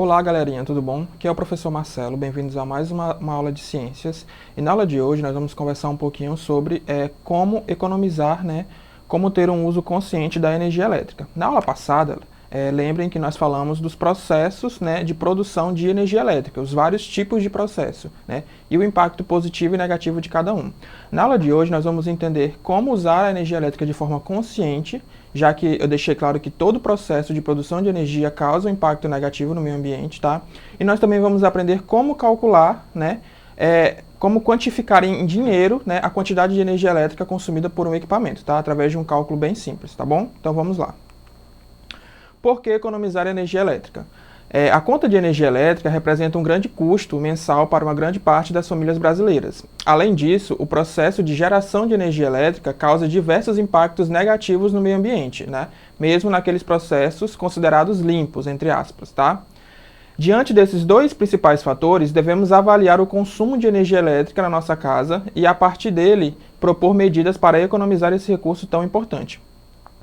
Olá, galerinha, tudo bom? Aqui é o professor Marcelo, bem-vindos a mais uma aula de ciências. E na aula de hoje nós vamos conversar um pouquinho sobre como economizar, como ter um uso consciente da energia elétrica. Na aula passada, lembrem que nós falamos dos processos, de produção de energia elétrica, os vários tipos de processo, e o impacto positivo e negativo de cada um. Na aula de hoje nós vamos entender como usar a energia elétrica de forma consciente, já que eu deixei claro que todo processo de produção de energia causa um impacto negativo no meio ambiente, tá? E nós também vamos aprender como calcular, como quantificar em dinheiro, a quantidade de energia elétrica consumida por um equipamento, tá? Através de um cálculo bem simples, tá bom? Então vamos lá. Por que economizar energia elétrica? A conta de energia elétrica representa um grande custo mensal para uma grande parte das famílias brasileiras. Além disso, o processo de geração de energia elétrica causa diversos impactos negativos no meio ambiente, mesmo naqueles processos considerados limpos, entre aspas, tá? Diante desses dois principais fatores, devemos avaliar o consumo de energia elétrica na nossa casa e, a partir dele, propor medidas para economizar esse recurso tão importante.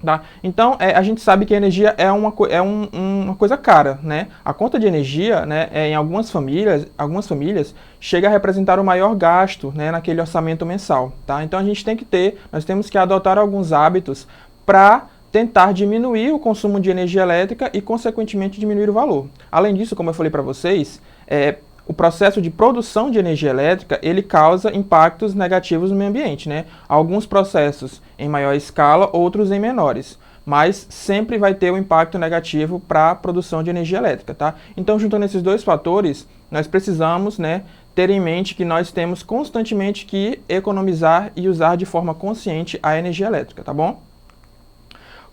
Tá? Então, a gente sabe que a energia é uma coisa cara, A conta de energia, em algumas famílias, chega a representar o maior gasto, naquele orçamento mensal, tá? Então, nós temos que adotar alguns hábitos para tentar diminuir o consumo de energia elétrica e, consequentemente, diminuir o valor. Além disso, como eu falei para vocês, o processo de produção de energia elétrica, ele causa impactos negativos no meio ambiente, Alguns processos em maior escala, outros em menores, mas sempre vai ter um impacto negativo para a produção de energia elétrica, tá? Então, juntando esses dois fatores, nós precisamos, ter em mente que nós temos constantemente que economizar e usar de forma consciente a energia elétrica, tá bom?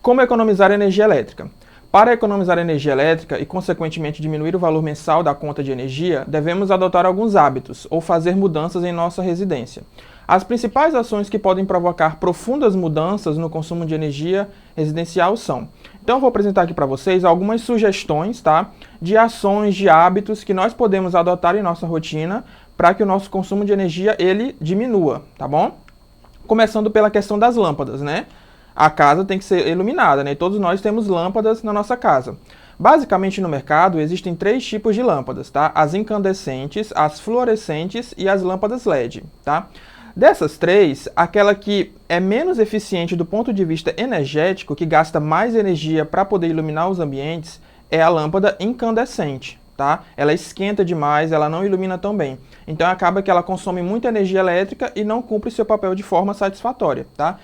Como economizar energia elétrica? Para economizar energia elétrica e, consequentemente, diminuir o valor mensal da conta de energia, devemos adotar alguns hábitos ou fazer mudanças em nossa residência. As principais ações que podem provocar profundas mudanças no consumo de energia residencial são... Então, eu vou apresentar aqui para vocês algumas sugestões, tá, de ações, de hábitos que nós podemos adotar em nossa rotina para que o nosso consumo de energia ele diminua, tá bom? Começando pela questão das lâmpadas, A casa tem que ser iluminada, E todos nós temos lâmpadas na nossa casa. Basicamente, no mercado, existem 3 tipos de lâmpadas, tá? As incandescentes, as fluorescentes e as lâmpadas LED, tá? Dessas 3, aquela que é menos eficiente do ponto de vista energético, que gasta mais energia para poder iluminar os ambientes, é a lâmpada incandescente, tá? Ela esquenta demais, ela não ilumina tão bem. Então, acaba que ela consome muita energia elétrica e não cumpre seu papel de forma satisfatória, tá?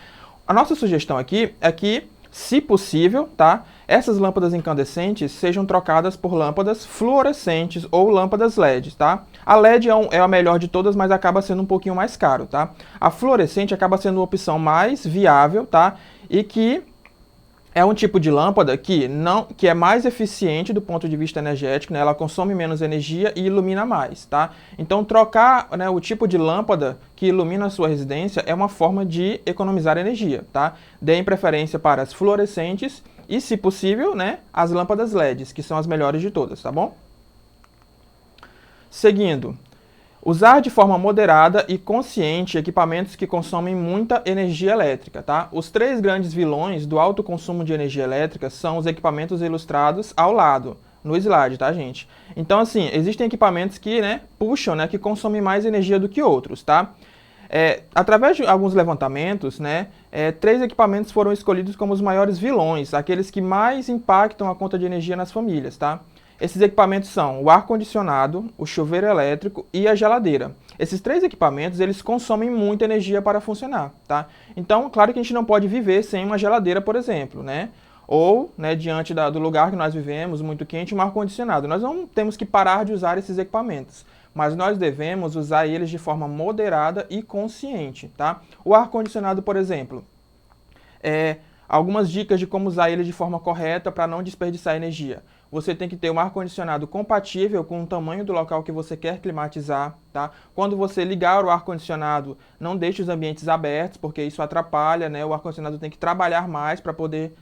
A nossa sugestão aqui é que, se possível, tá, essas lâmpadas incandescentes sejam trocadas por lâmpadas fluorescentes ou lâmpadas LED, tá? A LED é a melhor de todas, mas acaba sendo um pouquinho mais caro, tá? A fluorescente acaba sendo uma opção mais viável, tá? E que é um tipo de lâmpada que é mais eficiente do ponto de vista energético, Ela consome menos energia e ilumina mais, tá? Então, trocar o tipo de lâmpada que ilumina a sua residência é uma forma de economizar energia, tá? Deem preferência para as fluorescentes e, se possível, as lâmpadas LEDs, que são as melhores de todas, tá bom? Seguindo. Usar de forma moderada e consciente equipamentos que consomem muita energia elétrica, tá? Os 3 grandes vilões do alto consumo de energia elétrica são os equipamentos ilustrados ao lado, no slide, tá, gente? Então, assim, existem equipamentos que, puxam, que consomem mais energia do que outros, tá? Através de alguns levantamentos, 3 equipamentos foram escolhidos como os maiores vilões, aqueles que mais impactam a conta de energia nas famílias, tá? Esses equipamentos são o ar-condicionado, o chuveiro elétrico e a geladeira. Esses 3 equipamentos, eles consomem muita energia para funcionar, tá? Então, claro que a gente não pode viver sem uma geladeira, por exemplo, Ou, diante do lugar que nós vivemos, muito quente, um ar-condicionado. Nós não temos que parar de usar esses equipamentos, mas nós devemos usar eles de forma moderada e consciente, tá? O ar-condicionado, por exemplo, algumas dicas de como usar ele de forma correta para não desperdiçar energia. Você tem que ter um ar-condicionado compatível com o tamanho do local que você quer climatizar, tá? Quando você ligar o ar-condicionado, não deixe os ambientes abertos, porque isso atrapalha, O ar-condicionado tem que trabalhar mais para poder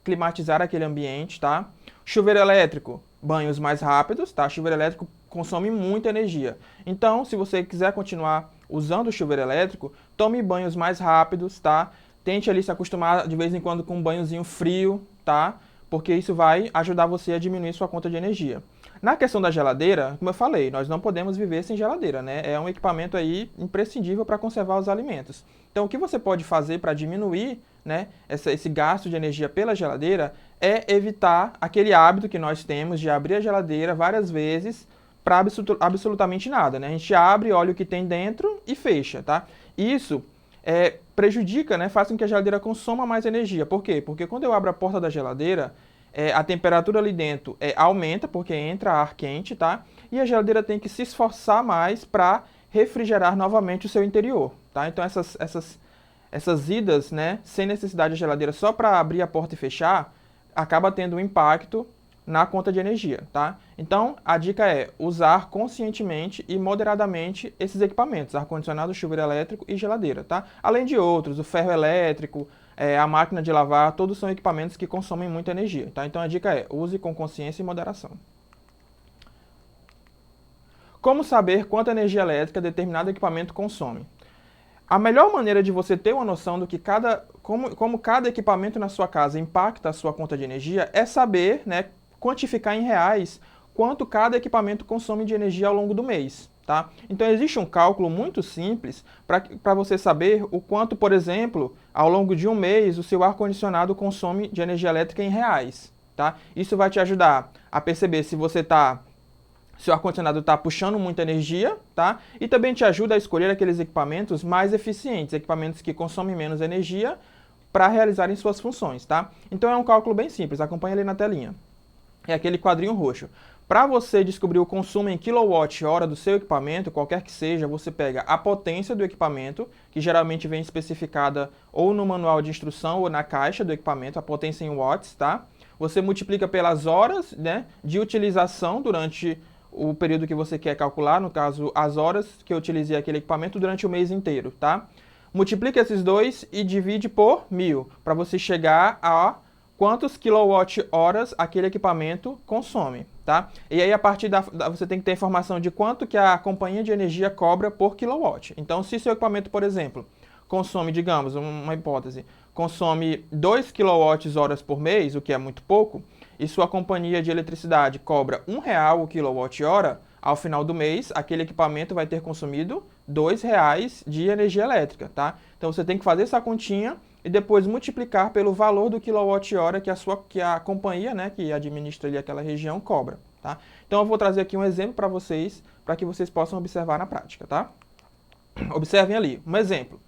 climatizar aquele ambiente, tá? Chuveiro elétrico, banhos mais rápidos, tá? Chuveiro elétrico consome muita energia. Então, se você quiser continuar usando o chuveiro elétrico, tome banhos mais rápidos, tá? Tente ali se acostumar de vez em quando com um banhozinho frio, tá? Porque isso vai ajudar você a diminuir sua conta de energia. Na questão da geladeira, como eu falei, nós não podemos viver sem geladeira, né? É um equipamento aí imprescindível para conservar os alimentos. Então, o que você pode fazer para diminuir, né, esse gasto de energia pela geladeira é evitar aquele hábito que nós temos de abrir a geladeira várias vezes para absolutamente nada, né? A gente abre, olha o que tem dentro e fecha, tá? Isso prejudica, né? Faz com que a geladeira consuma mais energia. Por quê? Porque quando eu abro a porta da geladeira, a temperatura ali dentro aumenta, porque entra ar quente, tá? E a geladeira tem que se esforçar mais para refrigerar novamente o seu interior, tá? Então essas idas, né, sem necessidade de geladeira só para abrir a porta e fechar, acaba tendo um impacto na conta de energia, tá? Então, a dica é usar conscientemente e moderadamente esses equipamentos, ar-condicionado, chuveiro elétrico e geladeira, tá? Além de outros, o ferro elétrico, a máquina de lavar, todos são equipamentos que consomem muita energia, tá? Então, a dica é use com consciência e moderação. Como saber quanta energia elétrica determinado equipamento consome? A melhor maneira de você ter uma noção do que como cada equipamento na sua casa impacta a sua conta de energia é saber, né, quantificar em reais quanto cada equipamento consome de energia ao longo do mês, tá? Então existe um cálculo muito simples para você saber o quanto, por exemplo, ao longo de um mês o seu ar-condicionado consome de energia elétrica em reais, tá? Isso vai te ajudar a perceber se seu ar-condicionado está puxando muita energia, tá? E também te ajuda a escolher aqueles equipamentos mais eficientes, equipamentos que consomem menos energia para realizarem suas funções, tá? Então é um cálculo bem simples, acompanha ali na telinha. É aquele quadrinho roxo. Para você descobrir o consumo em quilowatt-hora do seu equipamento, qualquer que seja, você pega a potência do equipamento, que geralmente vem especificada ou no manual de instrução ou na caixa do equipamento, a potência em watts, tá? Você multiplica pelas horas, né, de utilização durante o período que você quer calcular, no caso, as horas que eu utilizei aquele equipamento durante o mês inteiro, tá? Multiplica esses dois e divide por 1000, para você chegar a quantos quilowatt-horas aquele equipamento consome, tá? E aí, a partir você tem que ter informação de quanto que a companhia de energia cobra por quilowatt. Então, se seu equipamento, por exemplo, consome, digamos, uma hipótese, consome 2 kWh por mês, o que é muito pouco, e sua companhia de eletricidade cobra R$ 1 o quilowatt-hora, ao final do mês, aquele equipamento vai ter consumido R$ 2 de energia elétrica, tá? Então você tem que fazer essa continha e depois multiplicar pelo valor do quilowatt-hora que a companhia, né, que administra ali aquela região, cobra, tá? Então eu vou trazer aqui um exemplo para que vocês possam observar na prática, tá? Observem ali, um exemplo.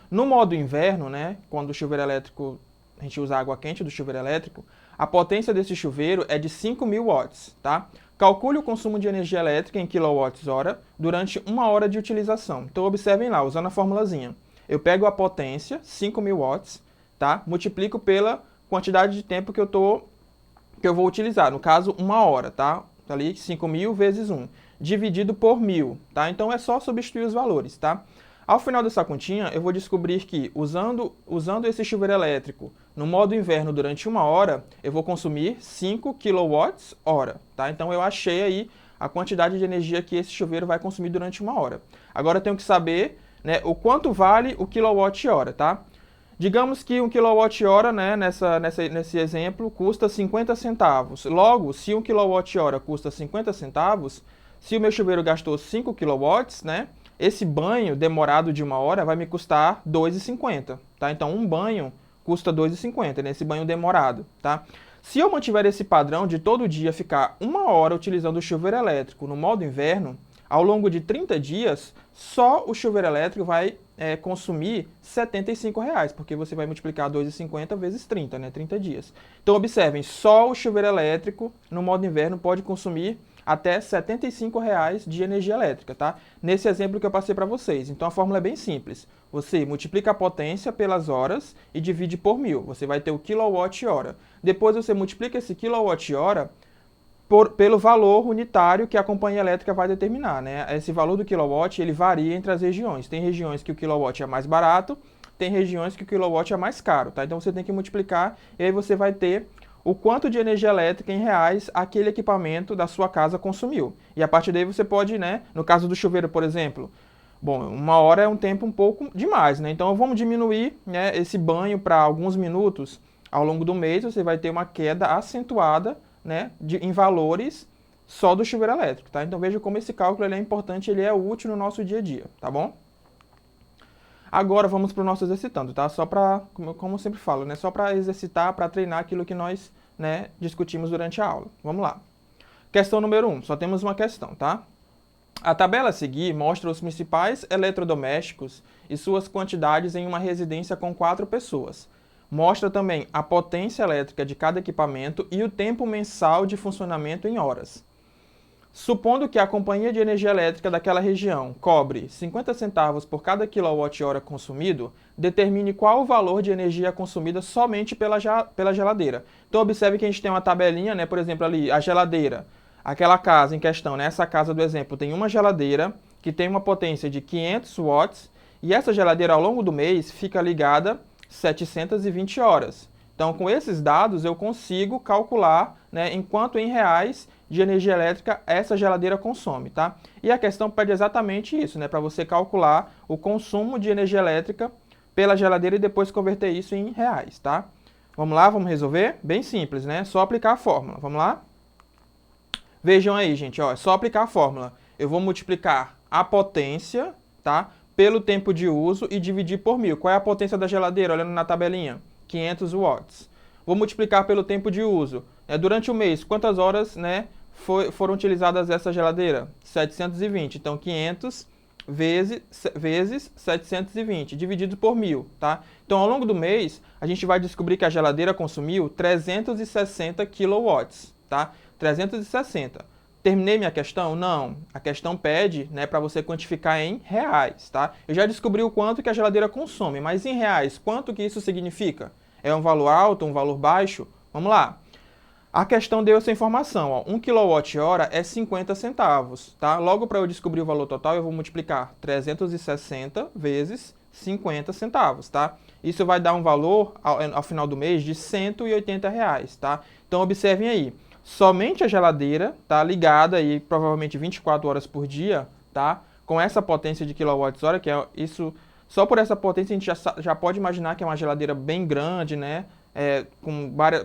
No modo inverno, né, quando o chuveiro elétrico, a gente usa água quente do chuveiro elétrico, a potência desse chuveiro é de 5.000 watts, tá? Calcule o consumo de energia elétrica em kWh durante 1 hora de utilização. Então, observem lá, usando a formulazinha. Eu pego a potência, 5.000 watts, tá? Multiplico pela quantidade de tempo que eu vou utilizar. No caso, 1 hora, tá? Tá ali, 5.000 vezes 1. Dividido por 1.000, tá? Então, é só substituir os valores, tá? Ao final dessa continha, eu vou descobrir que, usando esse chuveiro elétrico no modo inverno durante 1 hora, eu vou consumir 5 kWh, tá? Então, eu achei aí a quantidade de energia que esse chuveiro vai consumir durante 1 hora. Agora, eu tenho que saber, né, o quanto vale o quilowatt-hora, tá? Digamos que 1 kWh, né, nesse exemplo, custa 50 centavos. Logo, se 1 kWh custa 50 centavos, se o meu chuveiro gastou 5 kW, né, esse banho demorado de 1 hora vai me custar R$ 2,50, tá? Então, um banho custa R$ 2,50, nesse banho demorado, tá? Se eu mantiver esse padrão de todo dia ficar 1 hora utilizando o chuveiro elétrico no modo inverno, ao longo de 30 dias, só o chuveiro elétrico vai consumir R$ 75, porque você vai multiplicar 2,50 vezes 30, né? 30 dias. Então, observem, só o chuveiro elétrico no modo inverno pode consumir até R$ 75 de energia elétrica, tá? Nesse exemplo que eu passei para vocês. Então, a fórmula é bem simples. Você multiplica a potência pelas horas e divide por 1.000. Você vai ter o quilowatt-hora. Depois, você multiplica esse quilowatt-hora pelo valor unitário que a companhia elétrica vai determinar, né? Esse valor do quilowatt, ele varia entre as regiões. Tem regiões que o quilowatt é mais barato, tem regiões que o quilowatt é mais caro, tá? Então, você tem que multiplicar e aí você vai ter o quanto de energia elétrica em reais aquele equipamento da sua casa consumiu. E a partir daí você pode, né, no caso do chuveiro, por exemplo, bom, 1 hora é um tempo um pouco demais, né? Então vamos diminuir, né, esse banho para alguns minutos ao longo do mês, você vai ter uma queda acentuada, né, em valores só do chuveiro elétrico, tá? Então veja como esse cálculo ele é importante, ele é útil no nosso dia a dia, tá bom? Agora vamos para o nosso exercitando, tá? Só para, como eu sempre falo, né? Só para exercitar, para treinar aquilo que nós, né, discutimos durante a aula. Vamos lá. Questão número 1, só temos uma questão, tá? A tabela a seguir mostra os principais eletrodomésticos e suas quantidades em uma residência com 4 pessoas. Mostra também a potência elétrica de cada equipamento e o tempo mensal de funcionamento em horas. Supondo que a companhia de energia elétrica daquela região cobre 50 centavos por cada quilowatt-hora consumido, determine qual o valor de energia consumida somente pela geladeira. Então observe que a gente tem uma tabelinha, né? Por exemplo, ali a geladeira, aquela casa em questão, né? Essa casa do exemplo tem uma geladeira que tem uma potência de 500 watts e essa geladeira ao longo do mês fica ligada 720 horas. Então, com esses dados, eu consigo calcular, né, em quanto em reais de energia elétrica essa geladeira consome, tá? E a questão pede exatamente isso, né, para você calcular o consumo de energia elétrica pela geladeira e depois converter isso em reais, tá? Vamos lá, vamos resolver? Bem simples, né? Só aplicar a fórmula. Vamos lá? Vejam aí, gente, ó, é só aplicar a fórmula. Eu vou multiplicar a potência, tá, pelo tempo de uso e dividir por 1000. Qual é a potência da geladeira? Olhando na tabelinha. 500 watts. Vou multiplicar pelo tempo de uso. Durante o mês, quantas horas, né, foram utilizadas essa geladeira? 720. Então, 500 vezes 720, dividido por 1000, tá? Então, ao longo do mês, a gente vai descobrir que a geladeira consumiu 360 kW, tá? 360. Terminei minha questão? Não. A questão pede, né, para você quantificar em reais, tá? Eu já descobri o quanto que a geladeira consome, mas em reais, quanto que isso significa? É um valor alto, um valor baixo? Vamos lá. A questão deu essa informação, ó. 1 kWh é 50 centavos, tá? Logo, para eu descobrir o valor total, eu vou multiplicar 360 vezes 50 centavos, tá? Isso vai dar um valor, ao final do mês, de R$180, tá? Então, observem aí. Somente a geladeira tá ligada aí provavelmente 24 horas por dia, tá? Com essa potência de kWh, que é isso, só por essa potência a gente já pode imaginar que é uma geladeira bem grande, né?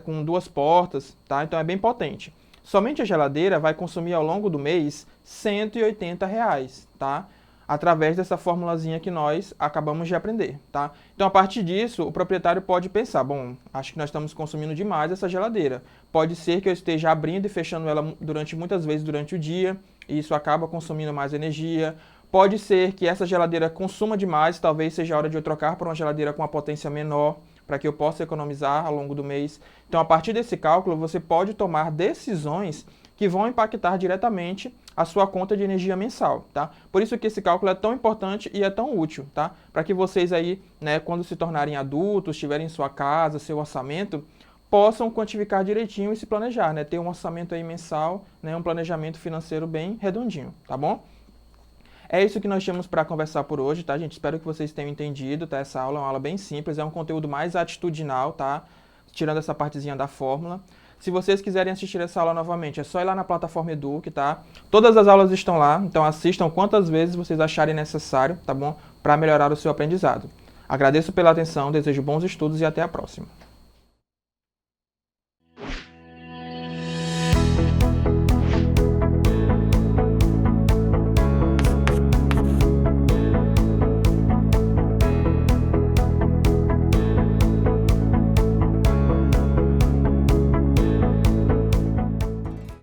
Com 2 portas, tá? Então é bem potente. Somente a geladeira vai consumir ao longo do mês R$180, tá? Através dessa formulazinha que nós acabamos de aprender, tá? Então, a partir disso, o proprietário pode pensar, bom, acho que nós estamos consumindo demais essa geladeira. Pode ser que eu esteja abrindo e fechando ela muitas vezes durante o dia, e isso acaba consumindo mais energia. Pode ser que essa geladeira consuma demais, talvez seja a hora de eu trocar por uma geladeira com uma potência menor, para que eu possa economizar ao longo do mês. Então, a partir desse cálculo, você pode tomar decisões que vão impactar diretamente a sua conta de energia mensal, tá? Por isso que esse cálculo é tão importante e é tão útil, tá? Para que vocês aí, né, quando se tornarem adultos, tiverem sua casa, seu orçamento, possam quantificar direitinho e se planejar, né? Ter um orçamento aí mensal, né, um planejamento financeiro bem redondinho, tá bom? É isso que nós tínhamos para conversar por hoje, tá, gente? Espero que vocês tenham entendido, tá? Essa aula é uma aula bem simples, é um conteúdo mais atitudinal, tá? Tirando essa partezinha da fórmula. Se vocês quiserem assistir essa aula novamente, é só ir lá na plataforma Eduque, tá? Todas as aulas estão lá, então assistam quantas vezes vocês acharem necessário, tá bom? Para melhorar o seu aprendizado. Agradeço pela atenção, desejo bons estudos e até a próxima.